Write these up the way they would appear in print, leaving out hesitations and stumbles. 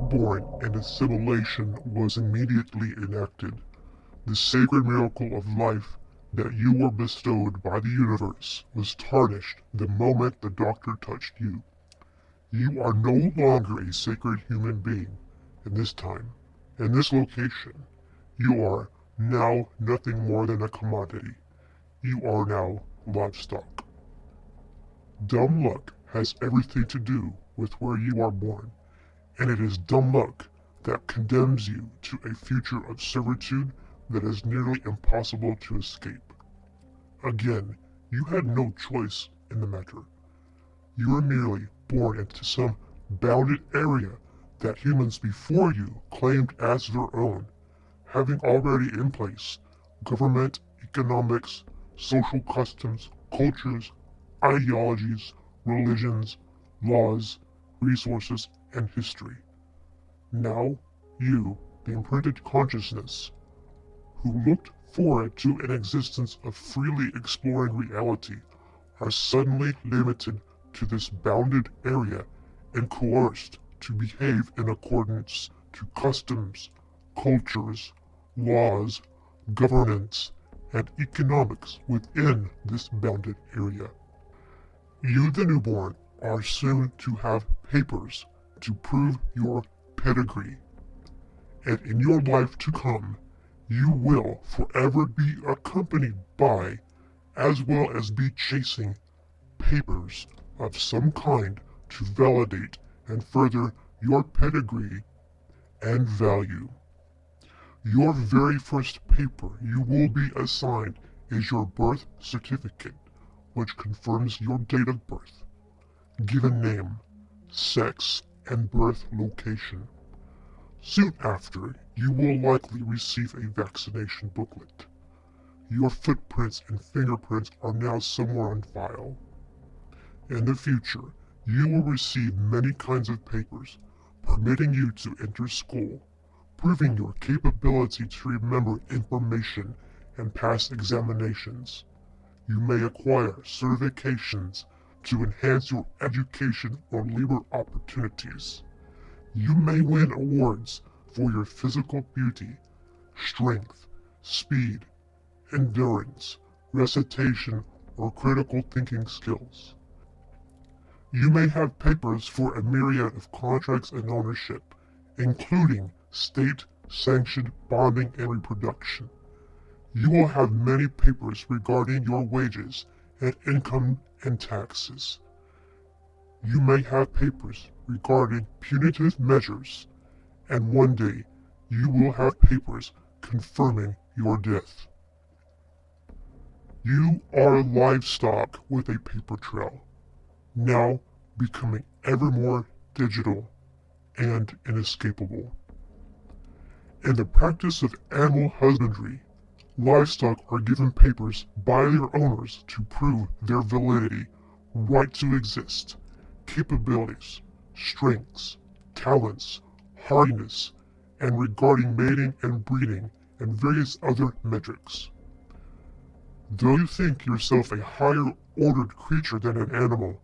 born and assimilation was immediately enacted. The sacred miracle of life that you were bestowed by the universe was tarnished the moment the doctor touched you. You are no longer a sacred human being in this time, in this location. You are now nothing more than a commodity. You are now livestock. Dumb luck has everything to do with where you are born, and it is dumb luck that condemns you to a future of servitude that is nearly impossible to escape. Again, you had no choice in the matter. You were merely born into some bounded area that humans before you claimed as their own, having already in place government, economics, social customs, cultures, ideologies, religions, laws, resources, and history. Now, you, the imprinted consciousness, who looked forward to an existence of freely exploring reality, are suddenly limited to this bounded area and coerced to behave in accordance to customs, cultures, laws, governance, and economics within this bounded area. You, the newborn, are soon to have papers to prove your pedigree, and in your life to come, you will forever be accompanied by, as well as be chasing, papers of some kind to validate and further your pedigree and value. Your very first paper you will be assigned is your birth certificate, which confirms your date of birth, given name, sex, and birth location. Soon after, you will likely receive a vaccination booklet. Your footprints and fingerprints are now somewhere on file. In the future, you will receive many kinds of papers, permitting you to enter school, proving your capability to remember information and pass examinations. You may acquire certifications to enhance your education or labor opportunities. You may win awards for your physical beauty, strength, speed, endurance, recitation, or critical thinking skills. You may have papers for a myriad of contracts and ownership, including state-sanctioned bonding and reproduction. You will have many papers regarding your wages and income and taxes. You may have papers regarding punitive measures, and one day you will have papers confirming your death. You are livestock with a paper trail, now becoming ever more digital and inescapable. In the practice of animal husbandry, livestock are given papers by their owners to prove their validity, right to exist, capabilities, strengths, talents, hardiness, and regarding mating and breeding and various other metrics. Though you think yourself a higher ordered creature than an animal,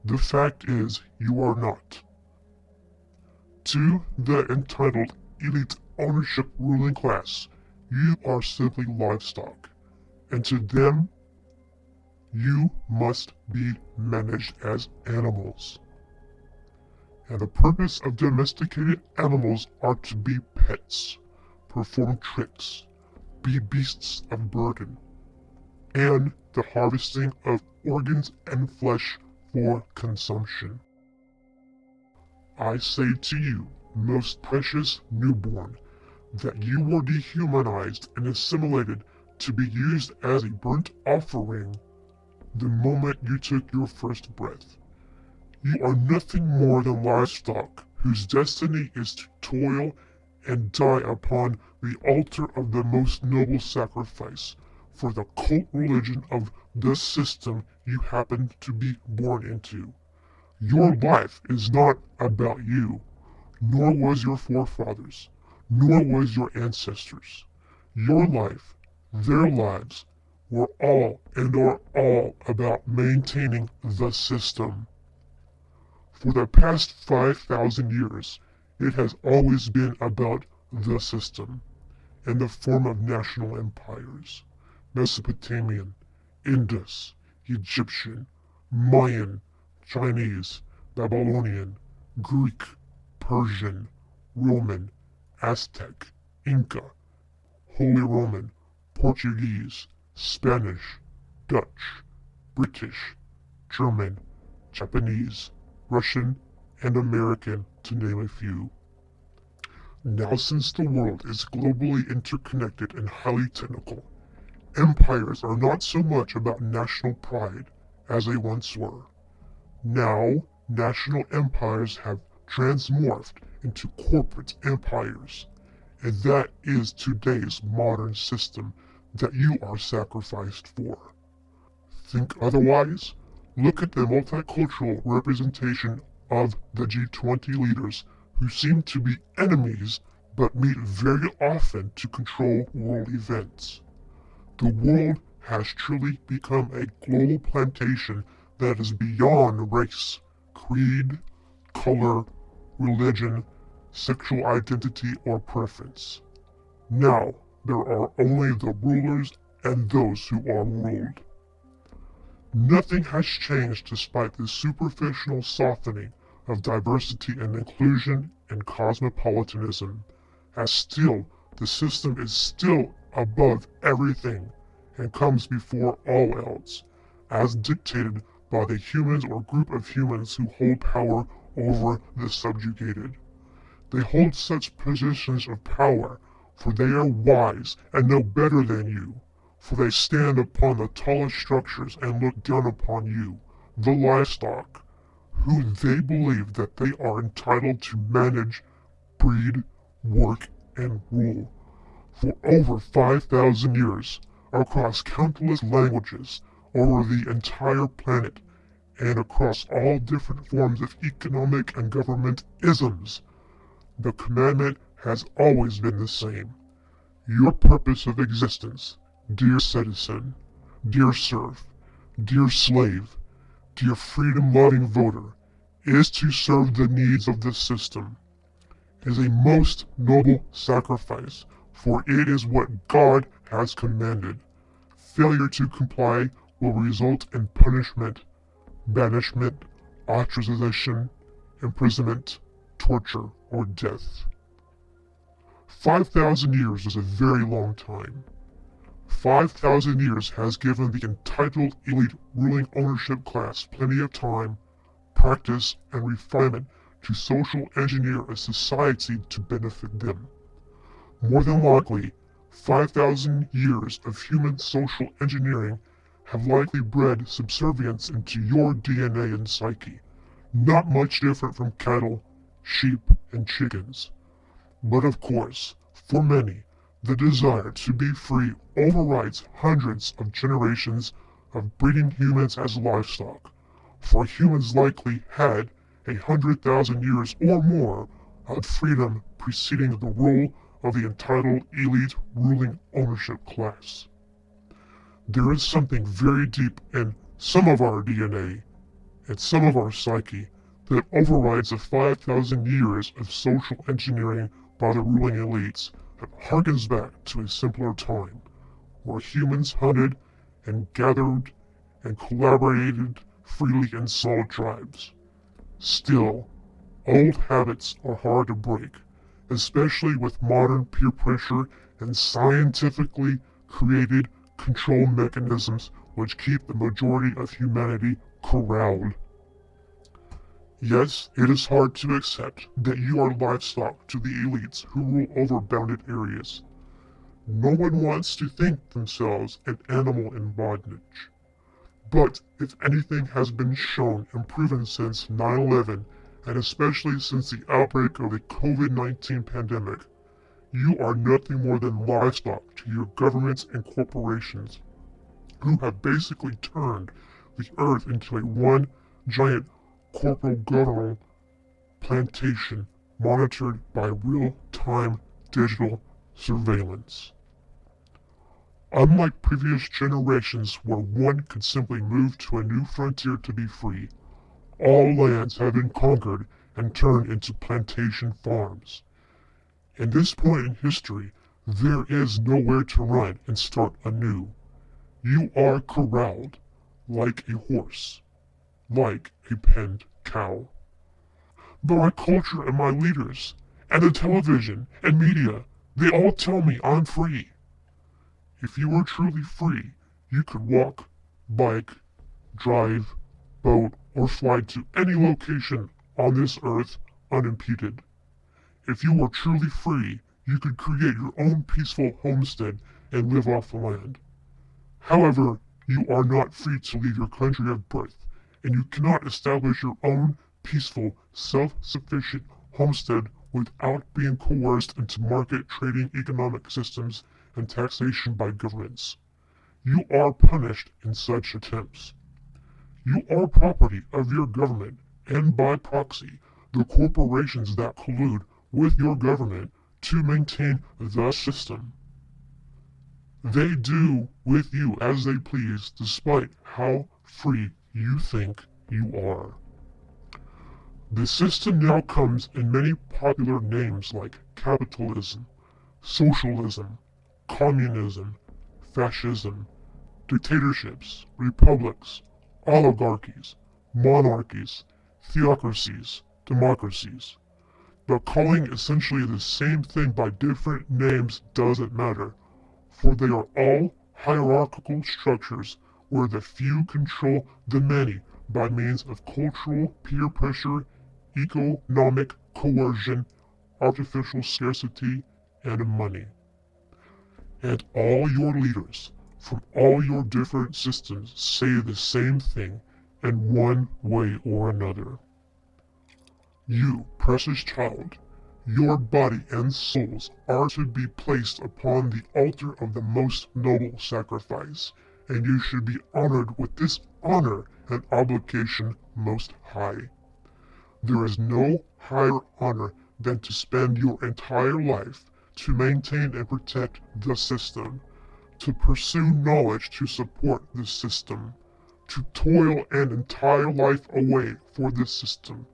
the fact is you are not. To the entitled elite ownership ruling class, you are simply livestock, and to them, you must be managed as animals. And the purpose of domesticated animals are to be pets, perform tricks, be beasts of burden, and the harvesting of organs and flesh for consumption. I say to you, most precious newborn, that you were dehumanized and assimilated to be used as a burnt offering the moment you took your first breath. You are nothing more than livestock whose destiny is to toil and die upon the altar of the most noble sacrifice for the cult religion of the system you happen to be born into. Your life is not about you, nor was your forefathers, nor was your ancestors. Your life, their lives, were all and are all about maintaining the system. For the past 5,000 years, It has always been about the system, in the form of national empires: Mesopotamian, Indus, Egyptian, Mayan, Chinese, Babylonian, Greek, Persian, Roman, Aztec, Inca, Holy Roman, Portuguese, Spanish, Dutch, British, German, Japanese, Russian, and American, to name a few. Now, since the world is globally interconnected and highly technical, empires are not so much about national pride as they once were. Now, national empires have transmorphed into corporate empires, and that is today's modern system that you are sacrificed for. Think otherwise? Look at the multicultural representation of the G20 leaders, who seem to be enemies but meet very often to control world events. The world has truly become a global plantation that is beyond race, creed, color, religion, sexual identity, or preference. Now, there are only the rulers and those who are ruled. Nothing has changed despite the superficial softening of diversity and inclusion and cosmopolitanism, as still the system is still above everything and comes before all else, as dictated by the humans or group of humans who hold power over the subjugated. They hold such positions of power, for they are wise and know better than you, for they stand upon the tallest structures and look down upon you, the livestock, who they believe that they are entitled to manage, breed, work, and rule. For over 5,000 years, across countless languages, over the entire planet, and across all different forms of economic and government isms, the commandment has always been the same. Your purpose of existence, dear citizen, dear serf, dear slave, dear freedom-loving voter, is to serve the needs of the system. It is a most noble sacrifice, for it is what God has commanded. Failure to comply will result in punishment, banishment, ostracization, imprisonment, torture, or death. 5,000 years is a very long time. 5,000 years has given the entitled elite ruling ownership class plenty of time, practice, and refinement to social engineer a society to benefit them. More than likely, 5,000 years of human social engineering have likely bred subservience into your DNA and psyche, not much different from cattle, sheep, and chickens. But of course, for many, the desire to be free overrides hundreds of generations of breeding humans as livestock, for humans likely had 100,000 years or more of freedom preceding the rule of the entitled elite ruling ownership class. There is something very deep in some of our DNA and some of our psyche that overrides the 5,000 years of social engineering by the ruling elites that harkens back to a simpler time, where humans hunted and gathered and collaborated freely in small tribes. Still, old habits are hard to break, especially with modern peer pressure and scientifically created control mechanisms which keep the majority of humanity corralled. Yes, it is hard to accept that you are livestock to the elites who rule over bounded areas. No one wants to think themselves an animal in bondage. But if anything has been shown and proven since 9/11, and especially since the outbreak of the COVID-19 pandemic, you are nothing more than livestock to your governments and corporations, who have basically turned the earth into a one giant corporate government plantation monitored by real-time digital surveillance. Unlike previous generations where one could simply move to a new frontier to be free, all lands have been conquered and turned into plantation farms. At this point in history, there is nowhere to run and start anew. You are corralled, like a horse, like a penned cow. But my culture and my leaders, and the television and media, they all tell me I'm free. If you were truly free, you could walk, bike, drive, boat, or fly to any location on this earth unimpeded. If you were truly free, you could create your own peaceful homestead and live off the land. However, you are not free to leave your country of birth, and you cannot establish your own peaceful, self-sufficient homestead without being coerced into market trading economic systems and taxation by governments. You are punished in such attempts. You are property of your government, and by proxy, the corporations that collude with your government to maintain the system. They do with you as they please, despite how free you think you are. The system now comes in many popular names like capitalism, socialism, communism, fascism, dictatorships, republics, oligarchies, monarchies, theocracies, democracies. But calling essentially the same thing by different names doesn't matter, for they are all hierarchical structures where the few control the many by means of cultural peer pressure, economic coercion, artificial scarcity, and money. And all your leaders from all your different systems say the same thing in one way or another. You, precious child, your body and souls are to be placed upon the altar of the most noble sacrifice, and you should be honored with this honor and obligation most high. There is no higher honor than to spend your entire life to maintain and protect the system, to pursue knowledge to support the system, to toil an entire life away for the system,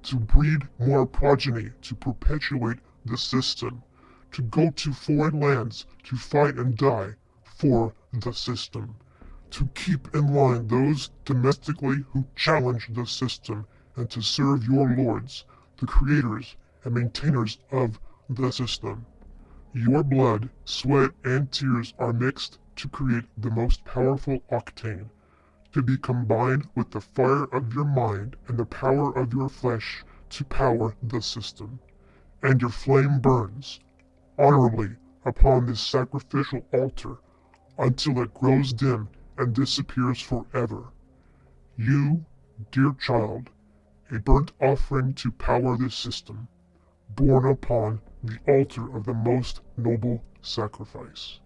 to breed more progeny to perpetuate the system, to go to foreign lands to fight and die for the system, to keep in line those domestically who challenge the system, and to serve your lords, the creators and maintainers of the system. Your blood, sweat, and tears are mixed to create the most powerful octane, to be combined with the fire of your mind and the power of your flesh to power the system. And your flame burns, honorably, upon this sacrificial altar, until it grows dim and disappears forever. You, dear child, a burnt offering to power this system, born upon the altar of the most noble sacrifice.